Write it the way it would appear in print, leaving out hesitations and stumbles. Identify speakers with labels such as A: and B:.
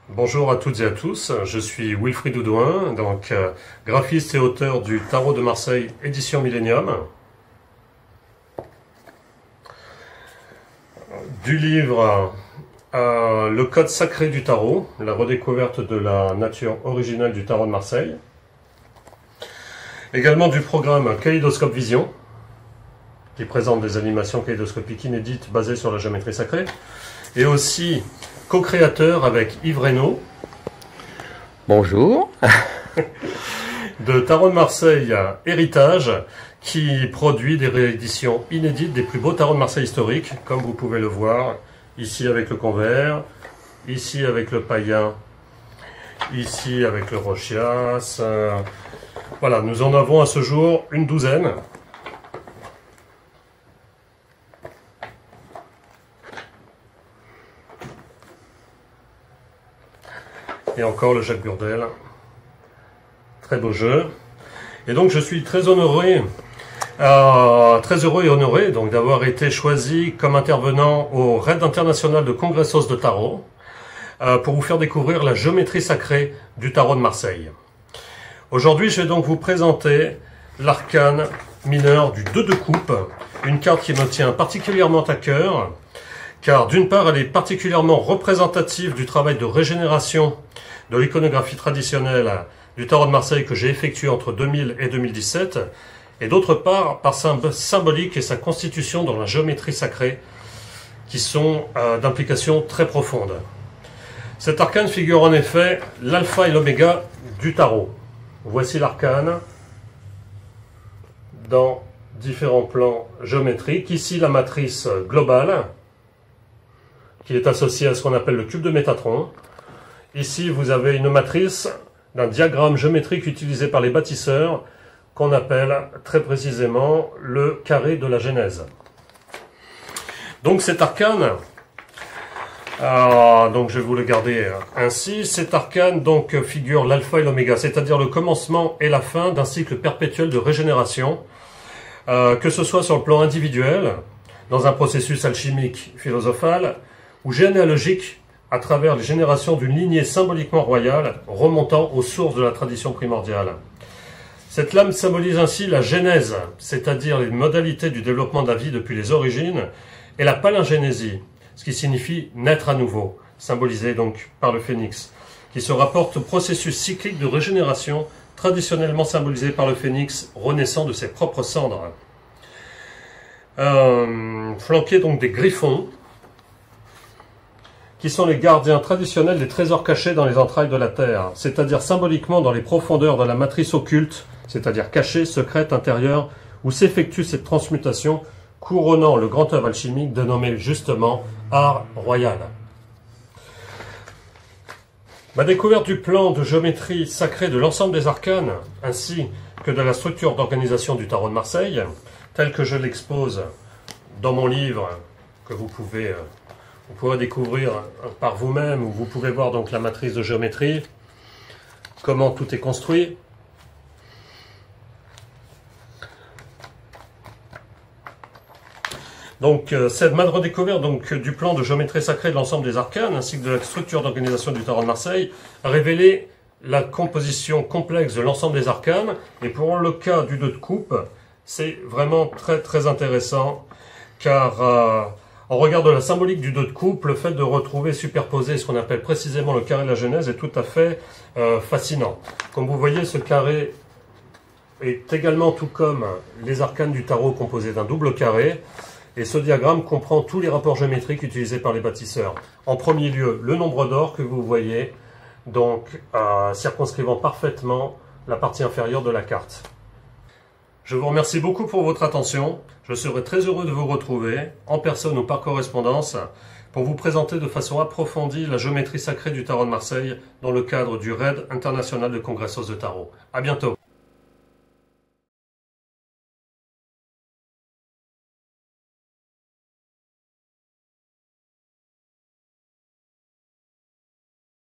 A: Bonjour à toutes et à tous, je suis Wilfried Oudouin, donc graphiste et auteur du Tarot de Marseille, édition Millennium. Du livre Le code sacré du tarot, la redécouverte de la nature originelle du Tarot de Marseille. Également du programme Kaléidoscope Vision, qui présente des animations kaléidoscopiques inédites basées sur la géométrie sacrée. Et aussi co-créateur avec Yves Reynaud.
B: Bonjour.
A: De Tarot de Marseille Héritage, qui produit des rééditions inédites des plus beaux tarots de Marseille historiques, comme vous pouvez le voir, ici avec le Convert, ici avec le Païen, ici avec le Rochias. Voilà, nous en avons à ce jour une douzaine. Et encore le Jacques Burdel. Très beau jeu. Et donc je suis très heureux et honoré donc d'avoir été choisi comme intervenant au Raid international de Congressos de Tarot pour vous faire découvrir la géométrie sacrée du Tarot de Marseille. Aujourd'hui, je vais donc vous présenter l'arcane mineur du 2 de coupe, une carte qui me tient particulièrement à cœur, car d'une part, elle est particulièrement représentative du travail de régénération de l'iconographie traditionnelle du Tarot de Marseille que j'ai effectué entre 2000 et 2017, et d'autre part, par sa symbolique et sa constitution dans la géométrie sacrée, qui sont d'implication très profonde. Cet arcane figure en effet l'alpha et l'oméga du tarot. Voici l'arcane dans différents plans géométriques. Ici, la matrice globale, qui est associée à ce qu'on appelle le cube de Métatron. Ici, vous avez une matrice d'un diagramme géométrique utilisé par les bâtisseurs, qu'on appelle très précisément le carré de la Genèse. Donc cet arcane, donc je vais vous le garder ainsi, cet arcane donc figure l'alpha et l'oméga, c'est-à-dire le commencement et la fin d'un cycle perpétuel de régénération, que ce soit sur le plan individuel, dans un processus alchimique philosophal, ou généalogique, à travers les générations d'une lignée symboliquement royale remontant aux sources de la tradition primordiale. Cette lame symbolise ainsi la genèse, c'est-à-dire les modalités du développement de la vie depuis les origines, et la palingénésie, ce qui signifie naître à nouveau, symbolisé donc par le phénix, qui se rapporte au processus cyclique de régénération traditionnellement symbolisé par le phénix renaissant de ses propres cendres. Flanqué donc des griffons, qui sont les gardiens traditionnels des trésors cachés dans les entrailles de la Terre, c'est-à-dire symboliquement dans les profondeurs de la matrice occulte, c'est-à-dire cachée, secrète, intérieure, où s'effectue cette transmutation, couronnant le grand œuvre alchimique dénommé justement art royal. Ma découverte du plan de géométrie sacrée de l'ensemble des arcanes, ainsi que de la structure d'organisation du Tarot de Marseille, tel que je l'expose dans mon livre, que vous pourrez découvrir par vous-même, où vous pouvez voir donc la matrice de géométrie, comment tout est construit. Donc cette redécouverte donc, du plan de géométrie sacrée de l'ensemble des arcanes, ainsi que de la structure d'organisation du Tarot de Marseille, a révélé la composition complexe de l'ensemble des arcanes, et pour le cas du 2 de coupe, c'est vraiment très très intéressant, car en regard de la symbolique du 2 de coupe, le fait de retrouver superposé ce qu'on appelle précisément le carré de la Genèse est tout à fait fascinant. Comme vous voyez, ce carré est également, tout comme les arcanes du tarot, composé d'un double carré, et ce diagramme comprend tous les rapports géométriques utilisés par les bâtisseurs. En premier lieu, le nombre d'or que vous voyez, donc circonscrivant parfaitement la partie inférieure de la carte. Je vous remercie beaucoup pour votre attention. Je serai très heureux de vous retrouver, en personne ou par correspondance, pour vous présenter de façon approfondie la géométrie sacrée du Tarot de Marseille dans le cadre du Raid international de Congressos de Tarot. À bientôt.